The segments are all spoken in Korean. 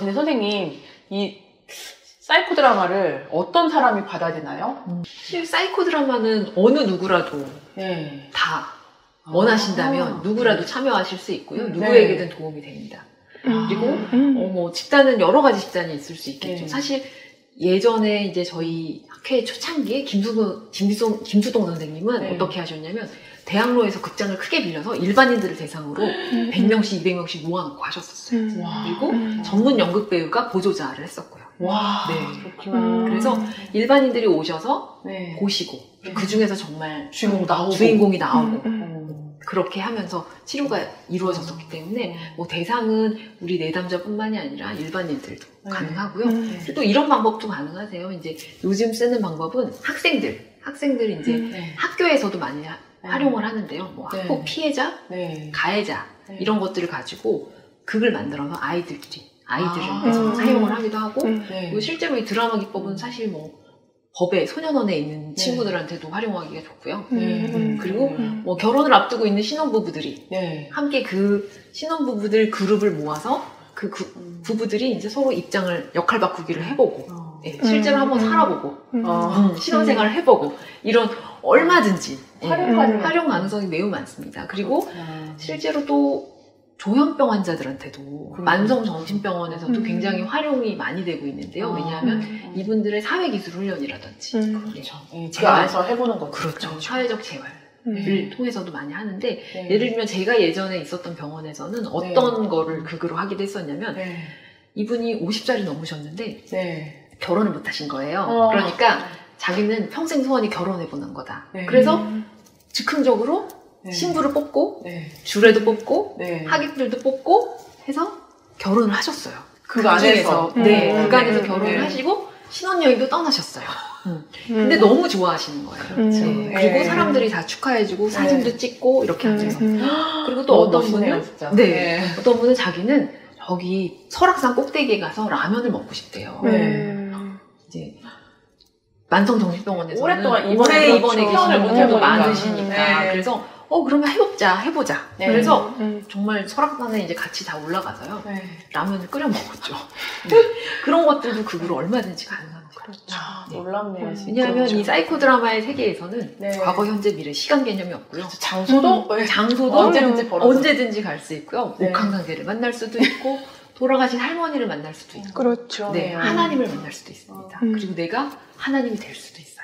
근데 선생님, 이 사이코 드라마를 어떤 사람이 받아야 되나요? 사실 사이코 드라마는 어느 누구라도 네. 다 원하신다면 누구라도 참여하실 수 있고요. 네. 누구에게든 도움이 됩니다. 그리고 뭐 집단은 여러 가지 집단이 있을 수 있겠죠. 네. 사실 예전에 이제 저희 학회 초창기에 김수동 선생님은 네. 어떻게 하셨냐면 대학로에서 극장을 크게 빌려서 일반인들을 대상으로 100명씩 200명씩 모아놓고 하셨었어요. 와. 그리고 전문 연극 배우가 보조자를 했었고요. 와, 네. 그렇구나. 그래서 일반인들이 오셔서 네. 보시고 네. 그 중에서 정말 주인공이 나오고. 나오고 그렇게 하면서 치료가 이루어졌었기 때문에 뭐 대상은 우리 내담자뿐만이 아니라 일반인들도 네. 가능하고요. 또 이런 방법도 가능하세요. 이제 요즘 쓰는 방법은 학생들 이제 네. 학교에서도 많이 활용을 하는데요. 뭐 네. 학폭 피해자, 네. 가해자 네. 이런 것들을 가지고 극을 만들어서 아이들을 아. 사용을 하기도 하고 네. 그리고 실제로 이 드라마 기법은 사실 뭐 법에 소년원에 있는 친구들한테도 활용하기가 좋고요. 네. 그리고 뭐 결혼을 앞두고 있는 신혼부부들이 네. 함께 그 신혼부부들 그룹을 모아서 그 부부들이 이제 서로 역할 바꾸기를 해보고 네, 실제로 한번 살아보고 신혼생활을 해보고 이런 얼마든지 활용 가능성이 매우 많습니다. 그리고 실제로 또 조현병 환자들한테도 만성정신병원에서도 굉장히 활용이 많이 되고 있는데요. 왜냐하면 이분들의 사회기술 훈련이라든지 그렇죠. 그 안에서 해보는 거죠. 그렇죠. 사회적 재활을 통해서도 많이 하는데 네. 예를 들면 제가 예전에 있었던 병원에서는 어떤 거를 극으로 하기도 했었냐면 네. 이분이 50살이 넘으셨는데 네. 결혼을 못 하신 거예요. 그러니까 자기는 평생 소원이 결혼해보는 거다. 네. 그래서 즉흥적으로 네. 신부를 뽑고 네. 주례도 뽑고 네. 하객들도 뽑고 해서 결혼을 하셨어요. 그 안에서. 네, 그 안에서 네. 결혼을 네. 하시고 신혼여행도 떠나셨어요. 근데 너무 좋아하시는 거예요. 그렇죠. 네. 그리고 네. 사람들이 다 축하해주고 사진도 찍고 이렇게 하면서 그리고 또 너무 어떤 멋있네요, 분은 진짜. 네. 어떤 분은 자기는 저기 설악산 꼭대기에 가서 라면을 먹고 싶대요. 네. 이제 만성정신병원에서 오랫동안 오래 그렇죠. 입원해 계시는 표현을 못 분들도 해보니까. 많으시니까 네. 그래서 그러면 해보자. 네. 그래서 정말 설악산에 이제 같이 다 올라가서요. 네. 라면을 끓여 먹었죠. 그런 것들도 극으로 얼마든지 가능한 거예요. 그렇죠. 네. 놀랍네요. 진짜. 왜냐하면 그렇죠. 이 사이코 드라마의 세계에서는 네. 과거, 현재, 미래, 시간 개념이 없고요. 장소도 장소도 언제든지 갈 수 있고요. 네. 옥황상제를 만날 수도 있고 돌아가신 할머니를 만날 수도 있고 그렇죠. 네, 하나님을 만날 수도 있습니다. 그리고 내가 하나님이 될 수도 있어요.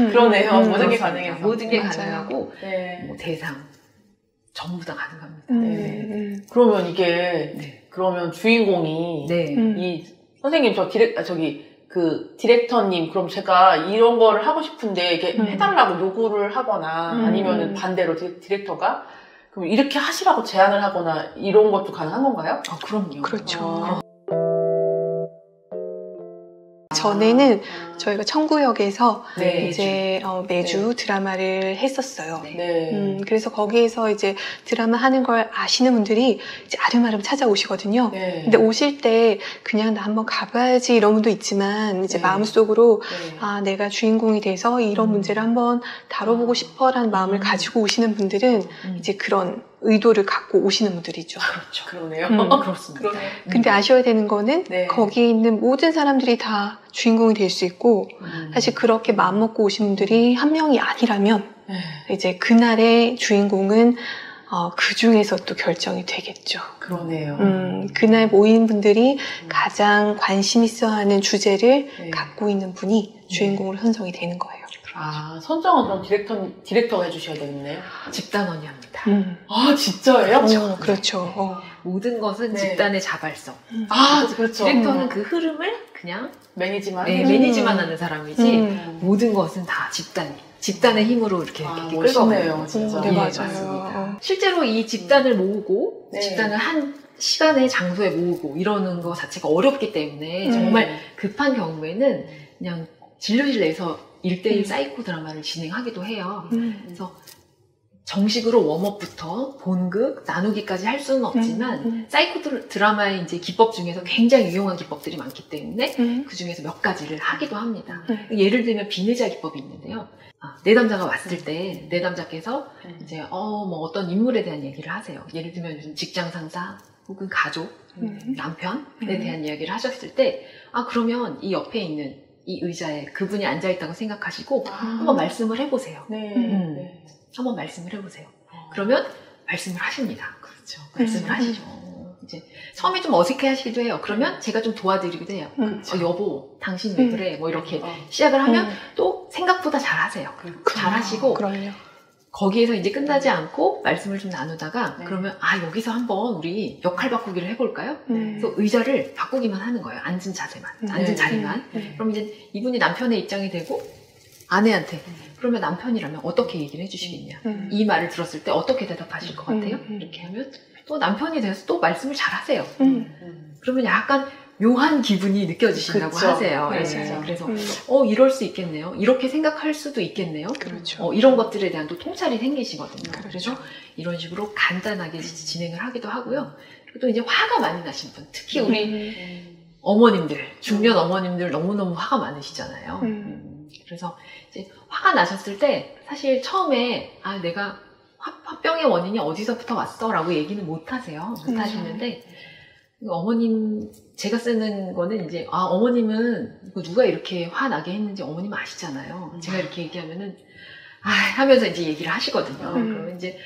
그러네요. 모든 게 가능해서. 모든 게 맞아요. 가능하고 네. 뭐 대상 전부 다 가능합니다. 네. 그러면 이게 그러면 주인공이 네. 이 선생님 그 디렉터님 그럼 제가 이런 거를 하고 싶은데 이게 해달라고 요구를 하거나 아니면은 반대로 디렉터가 그럼 이렇게 하시라고 제안을 하거나 이런 것도 가능한 건가요? 그럼요. 그렇죠. 전에는 저희가 청구역에서 네. 이제 매주 드라마를 했었어요. 네. 그래서 거기에서 이제 드라마 하는 걸 아시는 분들이 이제 아름아름 찾아오시거든요. 네. 근데 오실 때 그냥 나 한번 가봐야지 이런 분도 있지만 이제 네. 마음속으로 네. 아, 내가 주인공이 돼서 이런 문제를 한번 다뤄보고 싶어라는 마음을 가지고 오시는 분들은 이제 그런 의도를 갖고 오시는 분들이죠. 그렇죠. 그러네요. 그렇습니다. 그러네. 근데 아셔야 되는 거는 네. 거기에 있는 모든 사람들이 다 주인공이 될 수 있고 사실 그렇게 마음먹고 오신 분들이 한 명이 아니라면 네. 이제 그날의 주인공은 그 중에서 또 결정이 되겠죠. 그러네요. 그날 모인 분들이 가장 관심 있어 하는 주제를 네. 갖고 있는 분이 주인공으로 선정이 되는 거예요. 아, 선정은 그럼 디렉터가 해주셔야 되겠네요. 집단원이 합니다. 아, 진짜예요? 그렇죠. 모든 것은 네. 집단의 자발성. 아, 그렇죠. 디렉터는 그 흐름을 그냥 매니지만. 매니지만 하는 사람이지 모든 것은 다 집단의 힘으로 이렇게 멋있네요, 끌고 진짜. 네, 예, 맞아요. 맞습니다. 실제로 이 집단을 모으고 네. 집단을 한 시간에 장소에 모으고 이러는 거 자체가 어렵기 때문에 정말 급한 경우에는 그냥 진료실 내에서 1대1 사이코 드라마를 진행하기도 해요. 그래서 정식으로 웜업부터 본극, 나누기까지 할 수는 없지만 사이코 드라마의 이제 기법 중에서 굉장히 유용한 기법들이 많기 때문에 그 중에서 몇 가지를 하기도 합니다. 예를 들면 비내자 기법이 있는데요. 내담자가 왔을 때 내담자께서 이제 뭐 어떤 인물에 대한 얘기를 하세요. 예를 들면 요즘 직장 상사, 혹은 가족, 남편에 대한 이야기를 하셨을 때, 그러면 이 옆에 있는 이 의자에 그분이 앉아있다고 생각하시고 한번 말씀을 해보세요. 네. 한번 말씀을 해보세요. 그러면 말씀을 하십니다. 그렇죠. 말씀을 하시죠. 이제 처음에 좀 어색해 하시기도 해요. 그러면 제가 좀 도와드리기도 해요. 여보, 당신 왜 그래? 뭐 이렇게 시작을 하면 또 생각보다 잘 하세요. 잘 하시고, 그럼요. 거기에서 이제 끝나지 않고 말씀을 좀 나누다가 그러면 여기서 한번 우리 역할 바꾸기를 해볼까요? 그래서 의자를 바꾸기만 하는 거예요. 앉은 자세만, 앉은 자리만. 그럼 이제 이분이 남편의 입장이 되고 아내한테 그러면 남편이라면 어떻게 얘기를 해주시겠냐? 이 말을 들었을 때 어떻게 대답하실 것 같아요? 이렇게 하면 또 남편이 돼서 또 말씀을 잘 하세요. 그러면 약간 묘한 기분이 느껴지신다고 그쵸. 하세요. 맞아요. 그래서 이럴 수 있겠네요. 이렇게 생각할 수도 있겠네요. 그렇죠. 이런 것들에 대한 또 통찰이 생기시거든요. 그렇죠. 그래서 이런 식으로 간단하게 진행을 하기도 하고요. 그리고 또 이제 화가 많이 나신 분, 특히 우리 어머님들, 중년 어머님들 너무너무 화가 많으시잖아요. 그래서 이제 화가 나셨을 때 사실 처음에 내가 화병의 원인이 어디서부터 왔어? 라고 얘기는 못 하세요. 못 하시는데 어머님, 제가 쓰는 거는 이제, 어머님은 이거 누가 이렇게 화나게 했는지 어머님은 아시잖아요. 제가 이렇게 얘기하면은, 하면서 이제 얘기를 하시거든요. 그러면 이제,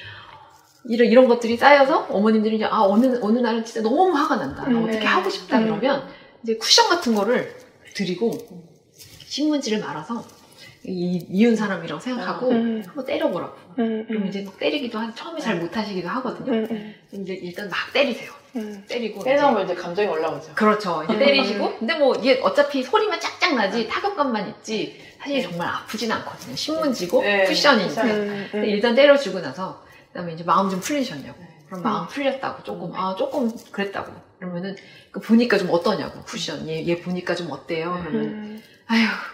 이런 것들이 쌓여서 어머님들이 이제, 어느 날은 진짜 너무 화가 난다. 어떻게 하고 싶다. 그러면 이제 쿠션 같은 거를 드리고, 신문지를 말아서, 미운 사람이라고 생각하고, 한번 때려보라고. 그럼 이제 막 때리기도 처음에 잘 못하시기도 하거든요. 이제 일단 막 때리세요. 때리고. 때려면 이제 감정이 올라오죠. 그렇죠. 이제 때리시고. 근데 뭐 이게 어차피 소리만 짝짝 나지 타격감만 있지 사실 정말 아프진 않거든요. 신문지고 쿠션이니까. 근데 일단 때려주고 나서 그다음에 이제 마음 좀 풀리셨냐고. 그럼 마음 풀렸다고 조금 그랬다고. 그러면은 보니까 좀 어떠냐고. 쿠션 얘 보니까 좀 어때요? 그러면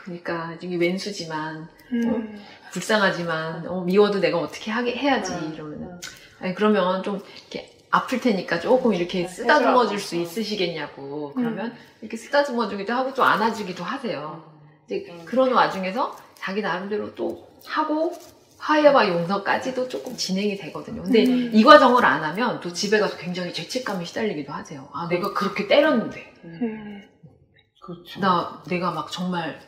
그러니까 이게 왼수지만 불쌍하지만 미워도 내가 어떻게 해야지 이러면은 그러면 좀 이렇게 아플 테니까 조금 이렇게 쓰다듬어 줄 수 있으시겠냐고. 그러면 이렇게 쓰다듬어 주기도 하고 좀 안아주기도 하세요. 이제 그런 와중에서 자기 나름대로 또 하고 화해와 용서까지도 조금 진행이 되거든요. 근데 이 과정을 안 하면 또 집에 가서 굉장히 죄책감에 시달리기도 하세요. 내가 그렇게 때렸는데. 그렇죠. 내가 막 정말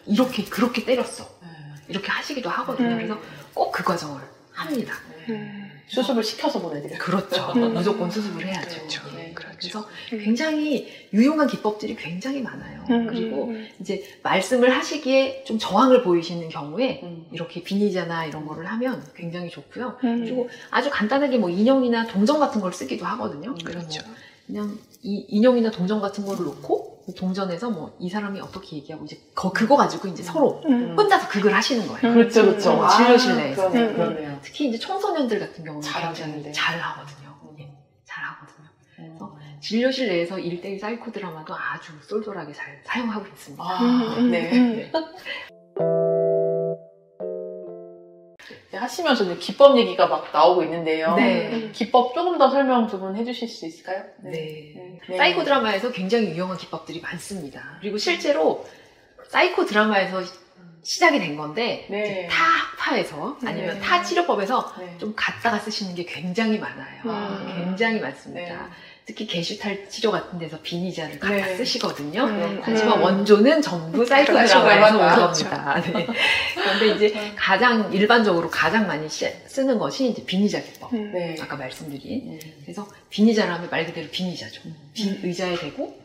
그렇게 때렸어. 이렇게 하시기도 하거든요. 그래서 꼭 그 과정을 합니다. 수습을 시켜서 보내드려요. 그렇죠. 무조건 수습을 해야죠. 그래서 굉장히 유용한 기법들이 굉장히 많아요. 그리고 이제 말씀을 하시기에 좀 저항을 보이시는 경우에 이렇게 비니자나 이런 거를 하면 굉장히 좋고요. 그리고 아주 간단하게 뭐 인형이나 동전 같은 걸 쓰기도 하거든요. 그렇죠. 그냥 이 인형이나 동전 같은 거를 놓고 동전에서 뭐 이 사람이 어떻게 얘기하고 이제 그거 가지고 이제 서로 혼자서 그걸 하시는 거예요. 그렇죠. 진료실 내에서. 그러네요. 특히 이제 청소년들 같은 경우는 잘하시는데. 잘 하거든요. 잘 하거든요. 그래서 진료실 내에서 1:1 사이코 드라마도 아주 쏠쏠하게 잘 사용하고 있습니다. 네. 하시면서 이제 기법 얘기가 막 나오고 있는데요. 기법 조금 더 설명 두 분 해주실 수 있을까요? 네. 사이코 드라마에서 굉장히 유용한 기법들이 많습니다. 그리고 실제로 사이코 드라마에서 시작이 된 건데 이제 타 학파에서 아니면 타 치료법에서 좀 갖다가 쓰시는 게 굉장히 많아요. 굉장히 많습니다. 특히 게슈탈 치료 같은 데서 비니자를 갖다 쓰시거든요. 하지만 원조는 전부 사이코 드라마에서 온 겁니다. 그런데 이제 가장 일반적으로 가장 많이 쓰는 것이 이제 비니자 기법. 아까 말씀드린. 그래서 비니자라면 말 그대로 비니자죠. 빈 의자에 대고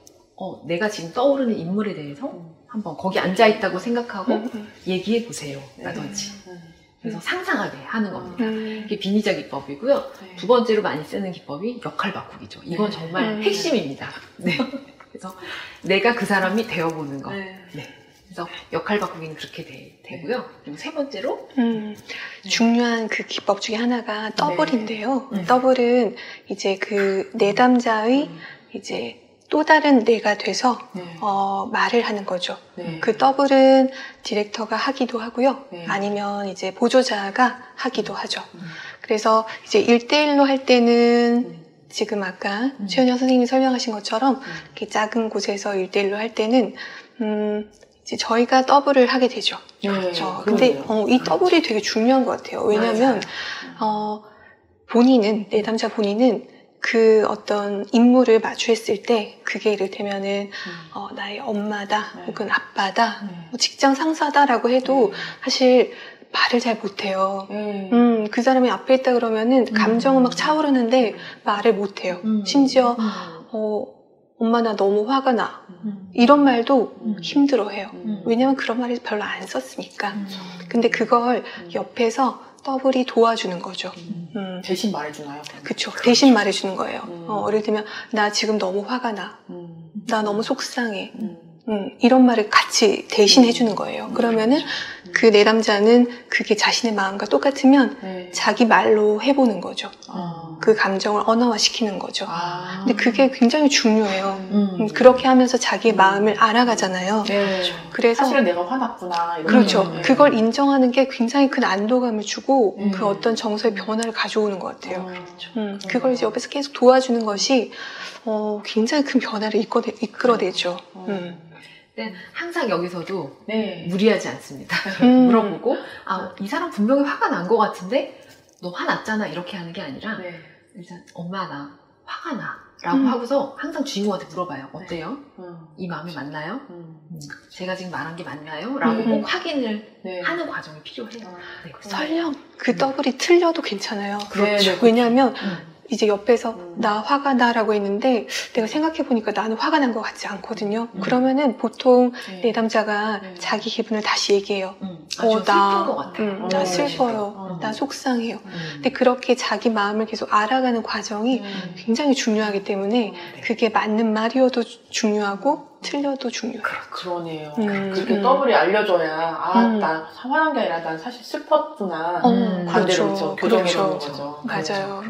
내가 지금 떠오르는 인물에 대해서 한번 거기 앉아있다고 생각하고 얘기해 보세요. 라든지. 그래서 상상하게 하는 겁니다. 이게 비니자 기법이고요. 두 번째로 많이 쓰는 기법이 역할 바꾸기죠. 이건 정말 핵심입니다. 그래서 내가 그 사람이 되어보는 거. 그래서 역할 바꾸기는 그렇게 되고요. 그리고 세 번째로 중요한 그 기법 중에 하나가 더블인데요. 더블은 이제 그 내담자의 이제 또 다른 내가 돼서 말을 하는 거죠. 그 더블은 디렉터가 하기도 하고요. 아니면 이제 보조자가 하기도 하죠. 그래서 이제 1:1로 할 때는 지금 아까 최은영 선생님이 설명하신 것처럼 이렇게 작은 곳에서 1:1로 할 때는 이제 저희가 더블을 하게 되죠. 그렇죠. 근데 이 더블이 되게 중요한 것 같아요. 왜냐하면 본인은 내담자 본인은 그 어떤 인물을 마주했을 때 그게 이를테면은 나의 엄마다 혹은 아빠다 뭐 직장 상사다라고 해도 사실 말을 잘 못해요. 그 사람이 앞에 있다 그러면은 감정은 막 차오르는데 말을 못해요. 심지어 엄마 나 너무 화가 나 이런 말도 힘들어해요. 왜냐면 그런 말을 별로 안 썼으니까. 근데 그걸 옆에서 더블이 도와주는 거죠. 대신 말해주나요? 그쵸. 대신 말해주는 거예요. 예를 들면 나 지금 너무 화가 나. 나 너무 속상해. 이런 말을 같이 대신 해주는 거예요. 그러면은 그 내담자는 그게 자신의 마음과 똑같으면 자기 말로 해보는 거죠. 그 감정을 언어화시키는 거죠. 근데 그게 굉장히 중요해요. 그렇게 하면서 자기의 마음을 알아가잖아요. 그래서 사실은 내가 화났구나. 이런 그렇죠. 그걸 인정하는 게 굉장히 큰 안도감을 주고 그 어떤 정서의 변화를 가져오는 것 같아요. 그걸 이제 옆에서 계속 도와주는 것이 굉장히 큰 변화를 이끌어내죠. 근데 항상 여기서도 무리하지 않습니다. 물어보고 이 사람 분명히 화가 난 것 같은데 너 화났잖아 이렇게 하는 게 아니라 일단 엄마 나 화가 나 라고 하고서 항상 주인공한테 물어봐요. 어때요? 이 마음이 맞나요? 제가 지금 말한 게 맞나요? 라고 꼭 확인을 하는 과정이 필요해요. 설령 그 더블이 틀려도 괜찮아요. 그렇죠. 왜냐하면 이제 옆에서 나 화가 나라고 했는데 내가 생각해보니까 나는 화가 난 것 같지 않거든요. 그러면은 보통 내담자가 자기 기분을 다시 얘기해요. 슬픈 것 같아요. 나 슬퍼요. 나 속상해요. 근데 그렇게 자기 마음을 계속 알아가는 과정이 굉장히 중요하기 때문에 그게 맞는 말이어도 중요하고 틀려도 중요해요. 그러네요. 그렇게 더블이 알려줘야 나 화난 게 아니라 난 사실 슬펐구나. 반대로 그렇죠. 교정해주는 거죠. 맞아요.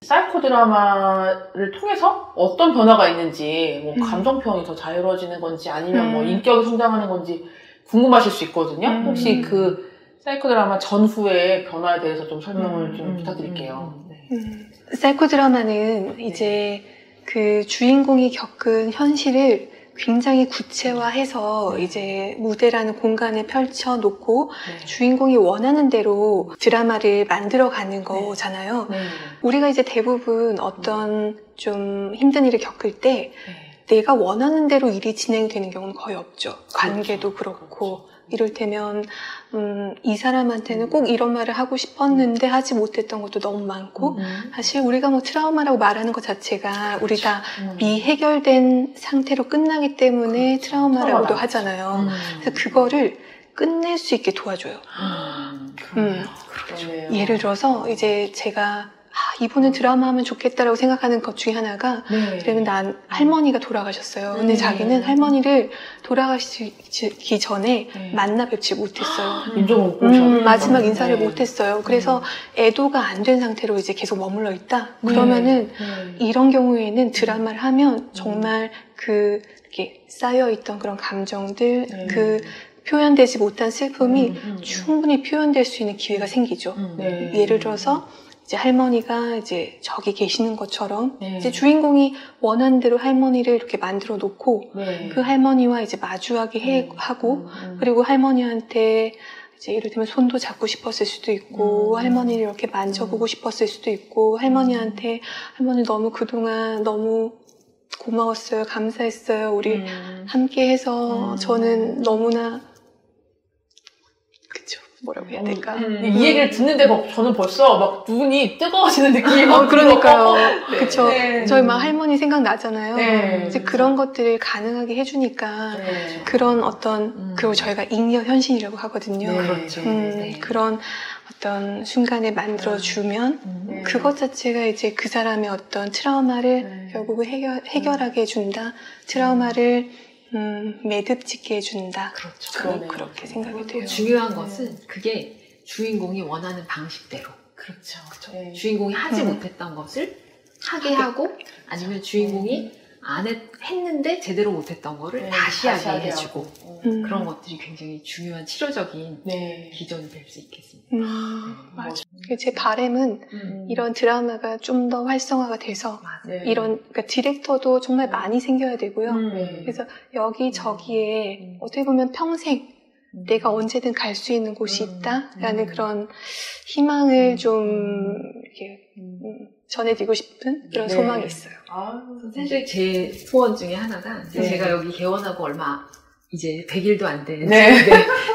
사이코 드라마를 통해서 어떤 변화가 있는지, 뭐 감정 표현이 더 자유로워지는 건지 아니면 뭐 인격이 성장하는 건지 궁금하실 수 있거든요. 혹시 그 사이코 드라마 전후의 변화에 대해서 좀 설명을 좀 부탁드릴게요. 사이코 드라마는 이제 그 주인공이 겪은 현실을 굉장히 구체화해서 이제 무대라는 공간에 펼쳐놓고 주인공이 원하는 대로 드라마를 만들어가는 거잖아요. 우리가 이제 대부분 어떤 좀 힘든 일을 겪을 때 내가 원하는 대로 일이 진행되는 경우는 거의 없죠. 관계도 그렇고 이를테면 이 사람한테는 꼭 이런 말을 하고 싶었는데 하지 못했던 것도 너무 많고 사실 우리가 뭐 트라우마라고 말하는 것 자체가 우리 다 미해결된 상태로 끝나기 때문에 트라우마라고도 하잖아요. 그래서 그거를 끝낼 수 있게 도와줘요. 예를 들어서 이제 제가 이분은 드라마 하면 좋겠다라고 생각하는 것 중에 하나가 그러면 난 할머니가 돌아가셨어요. 근데 자기는 할머니를 돌아가시기 전에 만나 뵙지 못했어요. 마지막 인사를 못했어요. 그래서 애도가 안 된 상태로 이제 계속 머물러 있다. 그러면은 이런 경우에는 드라마를 하면 정말 그 이렇게 쌓여있던 그런 감정들 그 표현되지 못한 슬픔이 충분히 표현될 수 있는 기회가 생기죠. 예를 들어서 이제 할머니가 이제 저기 계시는 것처럼 이제 주인공이 원하는 대로 할머니를 이렇게 만들어 놓고 그 할머니와 이제 마주하게 하고 그리고 할머니한테 이제 예를 들면 손도 잡고 싶었을 수도 있고 할머니를 이렇게 만져보고 싶었을 수도 있고 할머니한테 할머니 너무 그동안 너무 고마웠어요. 감사했어요. 우리 함께 해서 저는 너무나 그쵸. 뭐라고 해야 될까? 이 얘기를 듣는데 저는 벌써 막 눈이 뜨거워지는 느낌이 막 그러니까요. 그쵸. 저희 막 할머니 생각나잖아요. 이제 그런 것들을 가능하게 해주니까 그런 어떤 그리고 저희가 잉여 현신이라고 하거든요. 그런 어떤 순간에 만들어주면 그것 자체가 이제 그 사람의 어떤 트라우마를 결국은 해결하게 해준다. 트라우마를 매듭짓게 해준다. 저는 그렇게 생각이 돼요. 중요한 것은 그게 주인공이 원하는 방식대로. 주인공이 하지 못했던 것을 하게 하고 아니면 주인공이 했는데 제대로 못했던 거를 다시 하게 해주고 그런 것들이 굉장히 중요한 치료적인 기전이 될 수 있겠습니다. 맞아. 제 바람은 이런 드라마가 좀 더 활성화가 돼서 이런 그러니까 디렉터도 정말 많이 생겨야 되고요. 그래서 여기저기에 어떻게 보면 평생 내가 언제든 갈 수 있는 곳이 있다라는 그런 희망을 좀 이렇게 전해드리고 싶은 그런 네. 소망이 있어요. 사실 제 소원 중에 하나가 네. 제가 여기 개원하고 얼마 이제 100일도 안 된 네.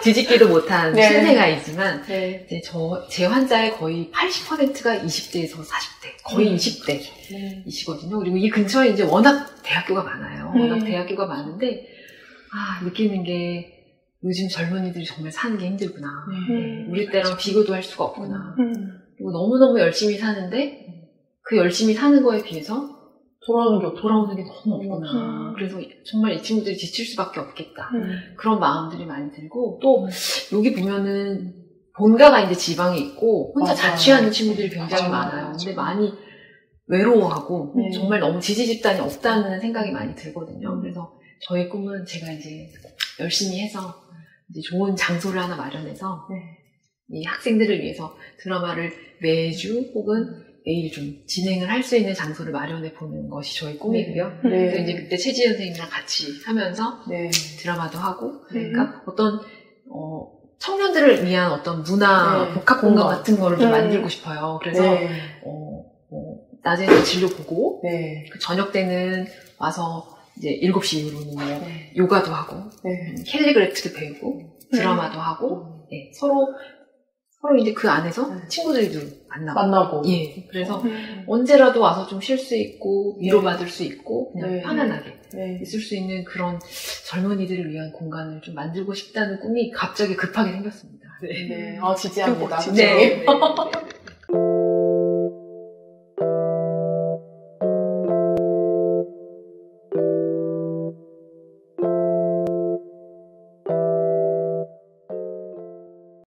뒤집기도 못한 네. 신생아이지만 네. 이제 제 환자의 거의 80%가 20대에서 40대, 거의 20대이시거든요. 그리고 이 근처에 이제 워낙 대학교가 많아요. 워낙 대학교가 많은데 느끼는 게 요즘 젊은이들이 정말 사는 게 힘들구나. 우리 때랑 비교도 할 수가 없구나. 그리고 너무너무 열심히 사는데 그 열심히 사는 거에 비해서 돌아오는 게 너무 없구나. 그래서 정말 이 친구들이 지칠 수밖에 없겠다. 그런 마음들이 많이 들고, 또 여기 보면은 본가가 이제 지방에 있고 혼자 자취하는 친구들이 굉장히 많아요. 근데 많이 외로워하고 정말 너무 지지 집단이 없다는 생각이 많이 들거든요. 그래서 저희 꿈은 제가 이제 열심히 해서 이제 좋은 장소를 하나 마련해서 이 학생들을 위해서 드라마를 매주 혹은 매일 좀 진행을 할 수 있는 장소를 마련해 보는 것이 저희 꿈이고요. 그래서 이제 그때 최지연 선생님이랑 같이 하면서 드라마도 하고, 그러니까 어떤 청년들을 위한 어떤 문화 복합 공간 같은 거를 좀 만들고 싶어요. 그래서 낮에는 진료 보고 그 저녁 때는 와서 이제 7시 이후로는 뭐 요가도 하고 캘리그래피도 배우고 드라마도 하고 서로 이제 그 안에서 친구들도 만나고. 그래서 언제라도 와서 좀 쉴 수 있고 위로받을 수 있고 그냥 편안하게 있을 수 있는 그런 젊은이들을 위한 공간을 좀 만들고 싶다는 꿈이 갑자기 급하게 생겼습니다. 지지합니다. 네.